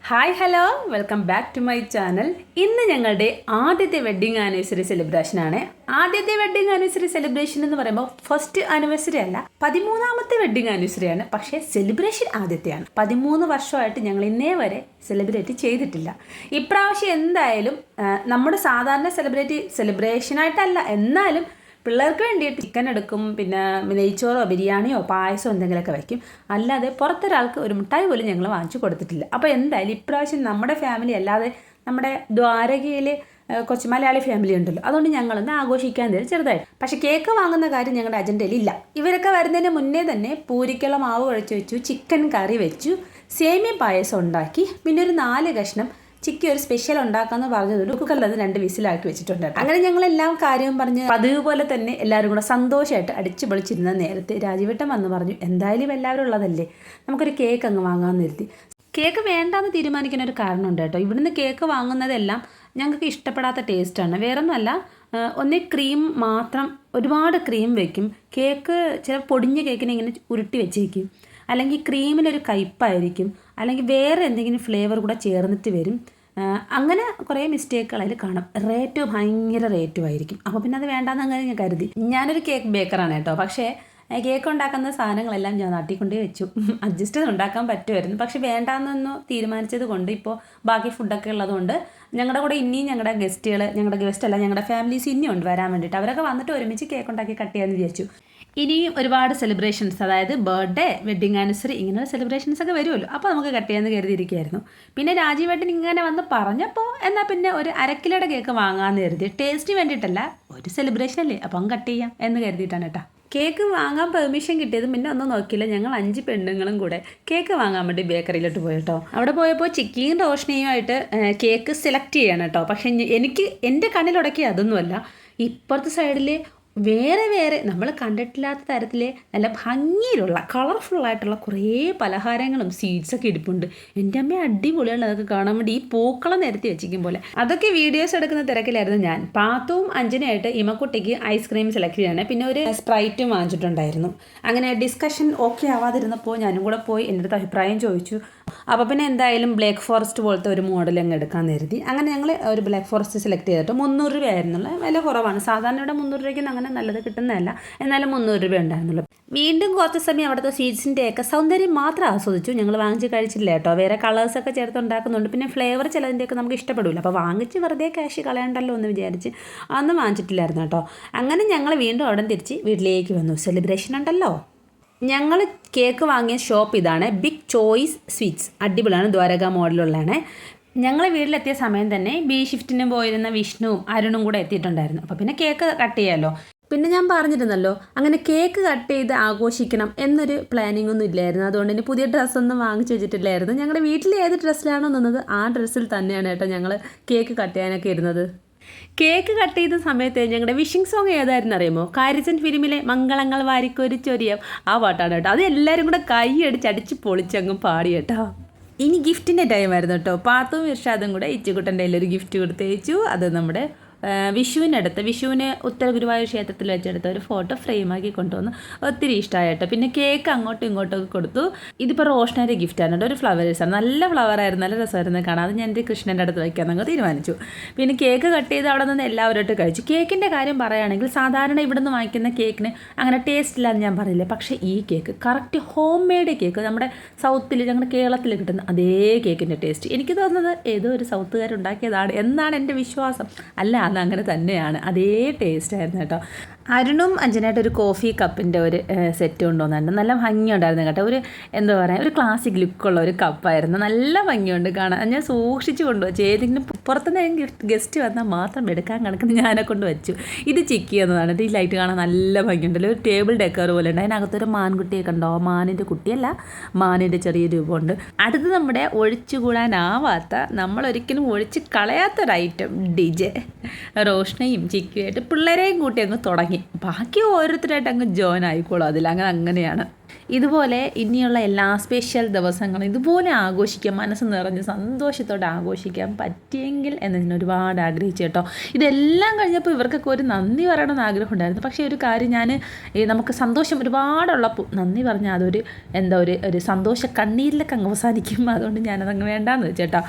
Hi hello welcome back to my channel. ഇന്ന് ഞങ്ങളുടെ ആദ്യത്തെ വെഡ്ഡിങ് ആനിവേഴ്സറി സെലിബ്രേഷൻ ആണ്. ആദ്യത്തെ വെഡ്ഡിങ് ആനിവേഴ്സറി സെലിബ്രേഷൻ എന്ന് പറയുമ്പോൾ ഫസ്റ്റ് ആനിവേഴ്സറി അല്ല, 13ാമത്തെ വെഡ്ഡിങ് ആനിവേഴ്സറി ആണ്. പക്ഷേ സെലിബ്രേഷൻ ആദ്യത്തെയാണ്. 13 വർഷമായിട്ട് ഞങ്ങൾ ഇന്നേ വരെ സെലിബ്രേറ്റ് ചെയ്തിട്ടില്ല. ഇപ്രാവശ്യം എന്തായാലും നമ്മുടെ സാധാരണ സെലിബ്രേഷനായിട്ടല്ല, എന്നാലും പിള്ളേർക്ക് വേണ്ടിയിട്ട് ചിക്കൻ എടുക്കും, പിന്നെ നെയ്ച്ചോറോ ബിരിയാണിയോ പായസമോ എന്തെങ്കിലുമൊക്കെ വയ്ക്കും. അല്ലാതെ പുറത്തൊരാൾക്ക് ഒരു മിഠായി പോലും ഞങ്ങൾ വാങ്ങിച്ചു കൊടുത്തിട്ടില്ല. അപ്പോൾ എന്തായാലും ഇപ്രാവശ്യം നമ്മുടെ ഫാമിലി അല്ലാതെ നമ്മുടെ ദ്വാരകയിൽ കുറച്ച് മലയാളി ഫാമിലി ഉണ്ടല്ലോ, അതുകൊണ്ട് ഞങ്ങളൊന്ന് ആഘോഷിക്കാൻ തരും ചെറുതായിട്ട്. പക്ഷേ കേക്ക് വാങ്ങുന്ന കാര്യം ഞങ്ങളുടെ അജണ്ടയിൽ ഇല്ല. ഇവരൊക്കെ വരുന്നതിന് മുന്നേ തന്നെ പൂരിക്കുള്ള മാവ് കുഴച്ച് വെച്ചു, ചിക്കൻ കറി വെച്ചു, സേമിയ പായസം ഉണ്ടാക്കി, പിന്നെ ഒരു 4 കഷ്ണം ചിക്കൻ ഒരു സ്പെഷ്യൽ ഉണ്ടാക്കാന്ന് പറഞ്ഞതുകൊണ്ട് കുക്കറിലത് 2 വിസിലാക്കി വെച്ചിട്ടുണ്ട്. അങ്ങനെ ഞങ്ങളെല്ലാം കാര്യവും പറഞ്ഞ് പതിവ് പോലെ തന്നെ എല്ലാവരും കൂടെ സന്തോഷമായിട്ട് അടിച്ചു പൊളിച്ചിരുന്ന നേരത്തെ രാജീവേട്ടൻ വന്ന് പറഞ്ഞു, എന്തായാലും എല്ലാവരും ഉള്ളതല്ലേ, നമുക്കൊരു കേക്ക് അങ്ങ് വാങ്ങാമെന്ന് കരുതി. കേക്ക് വേണ്ടാന്ന് തീരുമാനിക്കുന്ന ഒരു കാരണമുണ്ട് കേട്ടോ. ഇവിടുന്ന് കേക്ക് വാങ്ങുന്നതെല്ലാം ഞങ്ങൾക്ക് ഇഷ്ടപ്പെടാത്ത ടേസ്റ്റാണ്. വേറൊന്നുമല്ല, ഒന്നേ ക്രീം മാത്രം ഒരുപാട് ക്രീം വെക്കും. കേക്ക് ചില പൊടിഞ്ഞ കേക്കിനെ ഇങ്ങനെ ഉരുട്ടി വെച്ചേക്കും, അല്ലെങ്കിൽ ക്രീമിനൊരു കയ്പ്പായിരിക്കും, അല്ലെങ്കിൽ വേറെ എന്തെങ്കിലും ഫ്ലേവർ കൂടെ ചേർന്നിട്ട് വരും. അങ്ങനെ കുറേ മിസ്റ്റേക്കുകൾ അതിൽ കാണും. ഭയങ്കര റേറ്റുമായിരിക്കും. അപ്പോൾ പിന്നെ അത് വേണ്ടാന്ന് അങ്ങനെ ഞാൻ കരുതി. ഞാനൊരു കേക്ക് ബേക്കറാണ് കേട്ടോ. പക്ഷേ കേക്ക് ഉണ്ടാക്കുന്ന സാധനങ്ങളെല്ലാം ഞാൻ നാട്ടിൽ കൊണ്ടേ വെച്ചു. അഡ്ജസ്റ്റ് ചെയ്ത് ഉണ്ടാക്കാൻ പറ്റുമായിരുന്നു. പക്ഷെ വേണ്ടാന്നൊന്ന് തീരുമാനിച്ചത് കൊണ്ട് ഇപ്പോൾ ബാക്കി ഫുഡൊക്കെ ഉള്ളതുകൊണ്ട് ഞങ്ങളുടെ കൂടെ ഇനിയും ഞങ്ങളുടെ ഫാമിലീസ് ഇനിയും ഉണ്ട് വരാൻ വേണ്ടിയിട്ട്. അവരൊക്കെ വന്നിട്ട് ഒരുമിച്ച് കേക്ക് ഉണ്ടാക്കി കട്ട് ചെയ്യാമെന്ന് വിചാരിച്ചു. ഇനിയും ഒരുപാട് സെലിബ്രേഷൻസ്, അതായത് ബർത്ത്ഡേ, വെഡ്ഡിങ് ആനിവേഴ്സറി, ഇങ്ങനെയുള്ള സെലിബ്രേഷൻസ് ഒക്കെ വരുമല്ലോ. അപ്പോൾ നമുക്ക് കട്ട് ചെയ്യാമെന്ന് കരുതിയിരിക്കുകയായിരുന്നു. പിന്നെ രാജീവേട്ടൻ ഇങ്ങനെ വന്ന് പറഞ്ഞപ്പോൾ എന്നാൽ പിന്നെ ഒരു 1/2 കിലോയുടെ കേക്ക് വാങ്ങാമെന്ന് കരുതി. ടേസ്റ്റിന് വേണ്ടിയിട്ടല്ല, ഒരു സെലിബ്രേഷൻ അല്ലേ, അപ്പം കട്ട് ചെയ്യാം എന്ന് കരുതിയിട്ടാണ് കേട്ടോ. കേക്ക് വാങ്ങാൻ പെർമിഷൻ കിട്ടിയത് പിന്നെ ഒന്നും നോക്കിയില്ല. ഞങ്ങൾ 5 പെണ്ണുങ്ങളും കൂടെ കേക്ക് വാങ്ങാൻ വേണ്ടി ബേക്കറിയിലോട്ട് പോയി കേട്ടോ. അവിടെ പോയപ്പോൾ ചിക്കിയും റോഷനിയുമായിട്ട് കേക്ക് സെലക്ട് ചെയ്യണം കേട്ടോ. പക്ഷേ എൻ്റെ കണ്ണിലുടക്കി അതൊന്നുമല്ല. ഇപ്പുറത്തെ സൈഡിൽ വേറെ നമ്മൾ കണ്ടിട്ടില്ലാത്ത തരത്തിൽ നല്ല ഭംഗിയിലുള്ള കളർഫുള്ളായിട്ടുള്ള കുറേ പലഹാരങ്ങളും സ്വീറ്റ്സൊക്കെ ഇരിപ്പുണ്ട്. എൻ്റെ അമ്മ അടിപൊളിയാണ് അതൊക്കെ കാണാൻ വേണ്ടി. ഈ പൂക്കളം നിരത്തി വെച്ചിരിക്കും പോലെ അതൊക്കെ വീഡിയോസ് എടുക്കുന്ന തിരക്കിലായിരുന്നു ഞാൻ. പാത്തുവും അഞ്ജനയായിട്ട് ഇമക്കുട്ടിക്ക് ഐസ്ക്രീം സെലക്ട് ചെയ്യാണ്, പിന്നെ ഒരു സ്പ്രൈറ്റും വാങ്ങിച്ചിട്ടുണ്ടായിരുന്നു. അങ്ങനെ ഡിസ്കഷൻ ഓക്കെ ആവാതിരുന്നപ്പോൾ ഞാനും കൂടെ പോയി എൻ്റെ അടുത്ത് അഭിപ്രായം ചോദിച്ചു. അപ്പോൾ പിന്നെ എന്തായാലും ബ്ലാക്ക് ഫോറസ്റ്റ് പോലത്തെ ഒരു മോഡൽ അങ്ങ് എടുക്കാൻ കരുതി. അങ്ങനെ ഞങ്ങൾ ഒരു ബ്ലാക്ക് ഫോറസ്റ്റ് സെലക്ട് ചെയ്തിട്ട് 300 രൂപയായിരുന്നുള്ള വില കുറവാണ്. സാധാരണ ഇവിടെ 300 രൂപയ്ക്ക് അങ്ങനെ നല്ലത് കിട്ടുന്നതല്ല, എന്നാലും 300 രൂപ ഉണ്ടായിരുന്നുള്ളൂ. വീണ്ടും കുറച്ച് സമയം അവിടുത്തെ സ്വീറ്റ്സിൻ്റെയൊക്കെ സൗന്ദര്യം മാത്രം ആസ്വദിച്ചു. ഞങ്ങൾ വാങ്ങിച്ച് കഴിച്ചില്ല കേട്ടോ. വേറെ കളേഴ്സൊക്കെ ചേർത്ത് ഉണ്ടാക്കുന്നുണ്ട്, പിന്നെ ഫ്ലേവർ ചിലതിൻ്റെയൊക്കെ നമുക്ക് ഇഷ്ടപ്പെടില്ല. അപ്പോൾ വാങ്ങിച്ച് വെറുതെ ക്യാഷ് കളയണ്ടല്ലോ എന്ന് വിചാരിച്ച് അതൊന്നും വാങ്ങിച്ചിട്ടില്ലായിരുന്നു കേട്ടോ. അങ്ങനെ ഞങ്ങൾ വീണ്ടും അവിടെ തിരിച്ച് വീട്ടിലേക്ക് വന്നു. സെലിബ്രേഷൻ ഉണ്ടല്ലോ. ഞങ്ങൾ കേക്ക് വാങ്ങിയ ഷോപ്പ് ഇതാണ്, ബിഗ് ചോയ്സ് സ്വീറ്റ്സ്. അടിപൊളിയാണ്, ദ്വാരക മോഡലുള്ളതാണ്. ഞങ്ങൾ വീട്ടിലെത്തിയ സമയം തന്നെ ബി ഷിഫ്റ്റിന് പോയിരുന്ന വിഷ്ണുവും അരുണും കൂടെ എത്തിയിട്ടുണ്ടായിരുന്നു. അപ്പോൾ പിന്നെ കേക്ക് കട്ട് ചെയ്യാമല്ലോ. പിന്നെ ഞാൻ പറഞ്ഞിരുന്നല്ലോ, അങ്ങനെ കേക്ക് കട്ട് ചെയ്ത് ആഘോഷിക്കണം എന്നൊരു പ്ലാനിങ് ഒന്നും ഇല്ലായിരുന്നു. അതുകൊണ്ട് തന്നെ പുതിയ ഡ്രസ്സൊന്നും വാങ്ങിച്ചു വെച്ചിട്ടില്ലായിരുന്നു. ഞങ്ങളുടെ വീട്ടിൽ ഏത് ഡ്രസ്സിലാണോ നിന്നത് ആ ഡ്രസ്സിൽ തന്നെയാണ് കേട്ടോ ഞങ്ങൾ കേക്ക് കട്ട് ചെയ്യാനൊക്കെ ഇരുന്നത്. കേക്ക് കട്ട് ചെയ്ത സമയത്ത് ഞങ്ങളുടെ വിഷിംഗ് സോങ് ഏതായിരുന്നു അറിയുമോ? കാരിച്ചൻ ഫിലിമിലെ മംഗളങ്ങൾ വാരിക്കൊരിച്ചൊരിയം, ആ പാട്ടാണ് കേട്ടോ. അത് എല്ലാവരും കൂടെ കൈയടിച്ച് അടിച്ച് പൊളിച്ചങ്ങ് പാടി കേട്ടോ. ഇനി ഗിഫ്റ്റിൻ്റെ ടൈമായിരുന്നു കേട്ടോ. പാത്തും ഇർഷാദും കൂടെ ഇച്ചുകുട്ടൻ്റെ കയ്യിലൊരു ഗിഫ്റ്റ് കൊടുത്തയച്ചു. അത് നമ്മുടെ വിഷുവിന് ഉത്തര ഗുരുവായൂർ ക്ഷേത്രത്തിൽ വെച്ചെടുത്ത ഒരു ഫോട്ടോ ഫ്രെയിമാക്കി കൊണ്ടുവന്ന് ഒത്തിരി ഇഷ്ടമായിട്ടോ. പിന്നെ കേക്ക് അങ്ങോട്ടും ഇങ്ങോട്ടൊക്കെ കൊടുത്തു. ഇതിപ്പോൾ റോഷനറി ഗിഫ്റ്റാണ് കേട്ടോ, ഒരു ഫ്ലവേഴ്സാണ്. നല്ല ഫ്ലവറായിരുന്നു, നല്ല രസമായിരുന്നു കാണാൻ. അത് ഞാൻ എൻ്റെ കൃഷ്ണൻ്റെ അടുത്ത് വയ്ക്കാമെന്നങ്ങ് തീരുമാനിച്ചു. പിന്നെ കേക്ക് കട്ട് ചെയ്ത് അവിടെ നിന്ന് എല്ലാവരുമായിട്ട് കഴിച്ചു. കേക്കിൻ്റെ കാര്യം പറയുകയാണെങ്കിൽ സാധാരണ ഇവിടെ നിന്ന് വാങ്ങിക്കുന്ന കേക്കിന് അങ്ങനെ ടേസ്റ്റ് ഇല്ലാന്ന് ഞാൻ പറയില്ല. പക്ഷേ ഈ cake correct home made cake, നമ്മുടെ സൗത്തിൽ, ഞങ്ങളുടെ കേരളത്തിൽ കിട്ടുന്ന അതേ കേക്കിൻ്റെ ടേസ്റ്റ്. എനിക്ക് തോന്നുന്നത് ഏതോ ഒരു സൗത്തുകാരുണ്ടാക്കിയതാണ് എന്നാണ് എൻ്റെ വിശ്വാസം. അല്ല, അങ്ങനെ തന്നെയാണ്, അതേ ടേസ്റ്റ് ആയിരുന്നു കേട്ടോ. അരുണും അഞ്ജനായിട്ട് ഒരു കോഫി കപ്പിൻ്റെ ഒരു സെറ്റ് കൊണ്ടുവന്നിട്ടുണ്ട്. നല്ല ഭംഗിയുണ്ടായിരുന്നു കേട്ടോ. ഒരു എന്താ പറയുക, ഒരു ക്ലാസിക് ലുക്കുള്ള ഒരു കപ്പായിരുന്നു. നല്ല ഭംഗിയുണ്ട് കാണാൻ. ഞാൻ സൂക്ഷിച്ച് കൊണ്ടുവച്ചു. ഏതെങ്കിലും പുറത്തുനിന്ന് ഗസ്റ്റ് വന്നാൽ മാത്രം എടുക്കാൻ കണക്കിന് ഞാനെ കൊണ്ട് വെച്ചു. ഇത് ചിക്കി എന്നതാണ്. ഈ ലൈറ്റ് കാണാൻ നല്ല ഭംഗിയുണ്ടല്ലോ. ഒരു ടേബിൾ ഡെക്കർ പോലെ ഉണ്ട്. അതിനകത്തൊരു മാൻകുട്ടിയൊക്കെ ഉണ്ടോ, മാനിൻ്റെ കുട്ടിയല്ല, മാനിൻ്റെ ചെറിയ രൂപമുണ്ട്. അടുത്ത് നമ്മുടെ ഒഴിച്ചുകൂടാനാവാത്ത, നമ്മളൊരിക്കലും ഒഴിച്ച് കളയാത്തൊരു ഐറ്റം, DJ റോഷനയും ചിക്കിയായിട്ട് പിള്ളേരെയും കൂട്ടി അങ്ങ് തുടങ്ങി തുടങ്ങി. ബാക്കി ഓരോരുത്തരായിട്ട് അങ്ങ് ജോയിൻ ആയിക്കോളും അതിൽ, അങ്ങനെയാണ്. ഇതുപോലെ ഇനിയുള്ള എല്ലാ സ്പെഷ്യൽ ദിവസങ്ങളും ഇതുപോലെ ആഘോഷിക്കാം, മനസ്സ് നിറഞ്ഞ് സന്തോഷത്തോടെ ആഘോഷിക്കാൻ പറ്റിയെങ്കിൽ എന്ന് ഞാൻ ഒരുപാട് ആഗ്രഹിച്ചു കേട്ടോ. ഇതെല്ലാം കഴിഞ്ഞപ്പോൾ ഇവർക്കൊക്കെ ഒരു നന്ദി പറയണമെന്ന് ആഗ്രഹം ഉണ്ടായിരുന്നു. പക്ഷേ ഒരു കാര്യം, നമുക്ക് സന്തോഷം ഒരുപാടുള്ളപ്പോൾ നന്ദി പറഞ്ഞാൽ അതൊരു ഒരു സന്തോഷ കണ്ണീരിലൊക്കെ അങ്ങ് അവസാനിക്കും. അതുകൊണ്ട് ഞാനതങ്ങ് വേണ്ടാന്ന് വെച്ചേട്ടോ.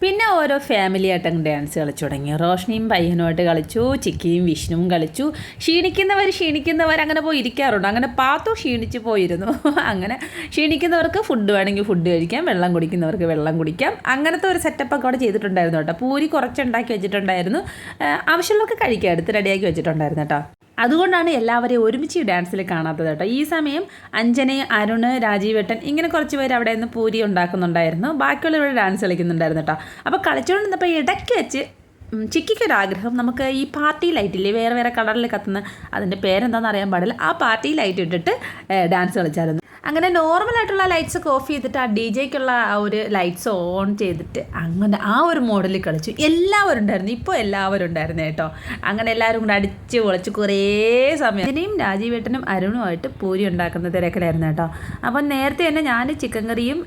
പിന്നെ ഓരോ ഫാമിലി ആയിട്ട് അങ്ങ് ഡാൻസ് കളിച്ചു തുടങ്ങി. റോഷ്നിയും പയ്യനുമായിട്ട് കളിച്ചു, ചിക്കിയും വിഷ്ണുവും കളിച്ചു. ക്ഷീണിക്കുന്നവർ അങ്ങനെ പോയി ഇരിക്കാറുണ്ട്. അങ്ങനെ പാത്തു ക്ഷീണിച്ച് പോയിരുന്നു. അങ്ങനെ ക്ഷീണിക്കുന്നവർക്ക് ഫുഡ് വേണമെങ്കിൽ ഫുഡ് കഴിക്കാം, വെള്ളം കുടിക്കുന്നവർക്ക് വെള്ളം കുടിക്കാം. അങ്ങനത്തെ ഒരു സെറ്റപ്പൊക്കെ അവിടെ ചെയ്തിട്ടുണ്ടായിരുന്നു കേട്ടോ. പൂരി കുറച്ചുണ്ടാക്കി വെച്ചിട്ടുണ്ടായിരുന്നു, ആവശ്യമുള്ളവർക്ക് കഴിക്കാം, എടുത്ത് റെഡിയാക്കി വെച്ചിട്ടുണ്ടായിരുന്നു കേട്ടോ. അതുകൊണ്ടാണ് എല്ലാവരെയും ഒരുമിച്ച് ഡാൻസിൽ കാണാത്തത് കേട്ടോ. ഈ സമയം അഞ്ജന, അരുൺ, രാജീവേട്ടൻ ഇങ്ങനെ കുറച്ച് പേര് അവിടെ നിന്ന് പൂരി ഉണ്ടാക്കുന്നുണ്ടായിരുന്നു. ബാക്കിയുള്ളവർ ഡാൻസ് കളിക്കുന്നുണ്ടായിരുന്നു കേട്ടോ. അപ്പോൾ കളിച്ചുകൊണ്ടിരുന്നപ്പോൾ ഇടയ്ക്ക് വെച്ച് ചിക്കിക്കൊരാഗ്രഹം, നമുക്ക് ഈ പാർട്ടി ലൈറ്റില്ലേ, വേറെ കളറിൽ കത്തുന്ന, അതിൻ്റെ പേരെന്താണെന്ന് അറിയാൻ പാടില്ല, ആ പാർട്ടി ലൈറ്റ് ഇട്ടിട്ട് ഡാൻസ് കളിച്ചായിരുന്നു. അങ്ങനെ നോർമലായിട്ടുള്ള ലൈറ്റ്സ് ഒക്കെ ഓഫ് ചെയ്തിട്ട് ആ ഡി ജെക്കുള്ള ആ ഒരു ലൈറ്റ്സ് ഓൺ ചെയ്തിട്ട് അങ്ങനെ ആ ഒരു മോഡലിൽ കളിച്ചു. എല്ലാവരും ഉണ്ടായിരുന്നു, ഇപ്പോൾ എല്ലാവരും ഉണ്ടായിരുന്നു കേട്ടോ. അങ്ങനെ എല്ലാവരും കൂടെ അടിച്ച് പൊളിച്ച് കുറേ സമയം ഇതിനെയും രാജീവേട്ടനും അരുണുമായിട്ട് പൂരി ഉണ്ടാക്കുന്ന തിരക്കിലായിരുന്നു കേട്ടോ. അപ്പം നേരത്തെ തന്നെ ഞാൻ ചിക്കൻ കറിയും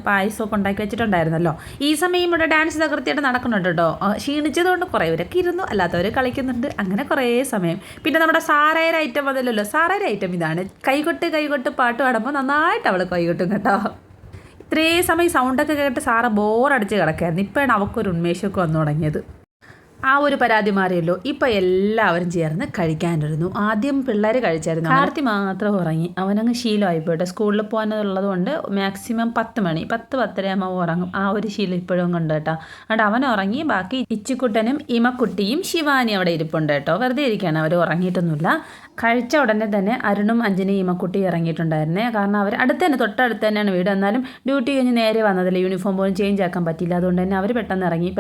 പായസമൊക്കെ ഉണ്ടാക്കി വെച്ചിട്ടുണ്ടായിരുന്നല്ലോ. ഈ സമയം ഇവിടെ ഡാൻസ് തകൃത്തിയായിട്ട് നടക്കുന്നുണ്ട് കേട്ടോ. ക്ഷീണിച്ചതുകൊണ്ട് കുറേ പേരൊക്കെ ഇരുന്നു, അല്ലാത്തവർ കളിക്കുന്നുണ്ട്. അങ്ങനെ കുറേ സമയം. പിന്നെ നമ്മുടെ സാറയുടെ ഐറ്റം വന്നില്ലല്ലോ. സാറയുടെ ഐറ്റം ഇതാണ്, കൈകൊട്ട് പാട്ട് പാടുമ്പോൾ നന്നായിട്ട് അവൾ കൈകൊട്ടും കേട്ടോ. ഇത്രയും സമയം സൗണ്ടൊക്കെ കേട്ട് സാറ ബോറടിച്ച് കിടക്കായിരുന്നു. ഇപ്പോഴാണ് അവൾക്കൊരു ഉന്മേഷമൊക്കെ വന്നു തുടങ്ങിയത്. ആ ഒരു പരാതി മാറിയല്ലോ. ഇപ്പം എല്ലാവരും ചേർന്ന് കഴിക്കാനിരുന്നു. ആദ്യം പിള്ളേർ കഴിച്ചായിരുന്നു, കാർത്തി മാത്രം ഉറങ്ങി. അവനങ്ങ് ശീലമായിപ്പോട്ടെ, സ്കൂളിൽ പോകാനുള്ളത് കൊണ്ട് മാക്സിമം 10 മണി 10-10:30 ആകുമ്പോൾ ഉറങ്ങും. ആ ഒരു ശീലം ഇപ്പോഴും കൊണ്ട് കേട്ടോ. അതുകൊണ്ട് അവൻ ഉറങ്ങി. ബാക്കി ഇച്ചിക്കുട്ടനും ഇമക്കുട്ടിയും ശിവാനി അവിടെ ഇരിപ്പുണ്ട് കേട്ടോ. വെറുതെ ഇരിക്കുകയാണ്, അവർ ഉറങ്ങിയിട്ടൊന്നുമില്ല. കഴിച്ച ഉടനെ തന്നെ അരുണും അഞ്ജനയും ഇമക്കുട്ടിയും ഇറങ്ങിയിട്ടുണ്ടായിരുന്നേ. കാരണം അവർ തൊട്ടടുത്ത് തന്നെയാണ് വീട്. എന്നാലും ഡ്യൂട്ടി കഴിഞ്ഞ് നേരെ വന്നതല്ലേ, യൂണിഫോം പോലും ചേഞ്ച് ആക്കാൻ പറ്റില്ല. അതുകൊണ്ട് തന്നെ അവർ പെട്ടെന്ന് ഇറങ്ങി.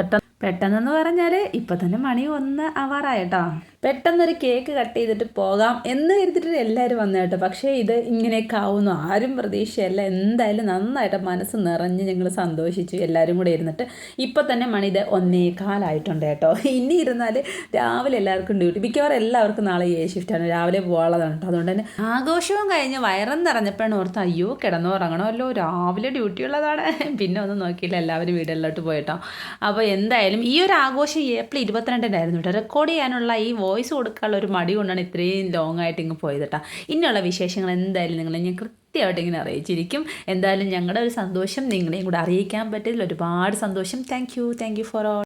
പെട്ടെന്നെന്ന് പറഞ്ഞാൽ ഇപ്പം തന്നെ മണി 1 ആവാറായിട്ടോ. പെട്ടെന്നൊരു കേക്ക് കട്ട് ചെയ്തിട്ട് പോകാം എന്ന് കരുതിയിട്ട് എല്ലാവരും വന്നു കേട്ടോ. പക്ഷേ ഇത് ഇങ്ങനെയൊക്കെ ആവുന്നു ആരും പ്രതീക്ഷയല്ല. എന്തായാലും നന്നായിട്ട് മനസ്സ് നിറഞ്ഞ് ഞങ്ങൾ സന്തോഷിച്ചു എല്ലാവരും കൂടെ ഇരുന്നിട്ട്. ഇപ്പം തന്നെ മണി 1:15 കേട്ടോ. ഇനി ഇരുന്നാൽ രാവിലെ എല്ലാവർക്കും ഡ്യൂട്ടി, മിക്കവാറും എല്ലാവർക്കും നാളെ ഷിഫ്റ്റാണ്, രാവിലെ പോകാനുള്ളതാണ് കേട്ടോ. അതുകൊണ്ട് തന്നെ ആഘോഷവും കഴിഞ്ഞ് വയറും നിറഞ്ഞപ്പോഴാണ് ഓർത്ത് അയ്യോ കിടന്നുറങ്ങണമല്ലോ, രാവിലെ ഡ്യൂട്ടി ഉള്ളതാണ്. പിന്നെ ഒന്നും നോക്കിയില്ല, എല്ലാവരും വീടുകളിലോട്ട് പോയിട്ടോ. അപ്പോൾ എന്തായാലും ഈ ഒരു ആഘോഷം ഏപ്രിൽ 22-നായിരുന്നു കേട്ടോ. റെക്കോർഡ് ചെയ്യാനുള്ള ഈ വോയിസ് കൊടുക്കാനുള്ള ഒരു മടി കൊണ്ടാണ് ഇത്രയും ലോങ് ആയിട്ട് ഇങ്ങ് പോയത് കേട്ടോ. ഇനിയുള്ള വിശേഷങ്ങൾ എന്തായാലും നിങ്ങളെ ഞാൻ കൃത്യമായിട്ട് ഇങ്ങനെ അറിയിച്ചിരിക്കും. എന്തായാലും ഞങ്ങളുടെ ഒരു സന്തോഷം നിങ്ങളെയും കൂടെ അറിയിക്കാൻ പറ്റിയതിൽ ഒരുപാട് സന്തോഷം. Thank you for all.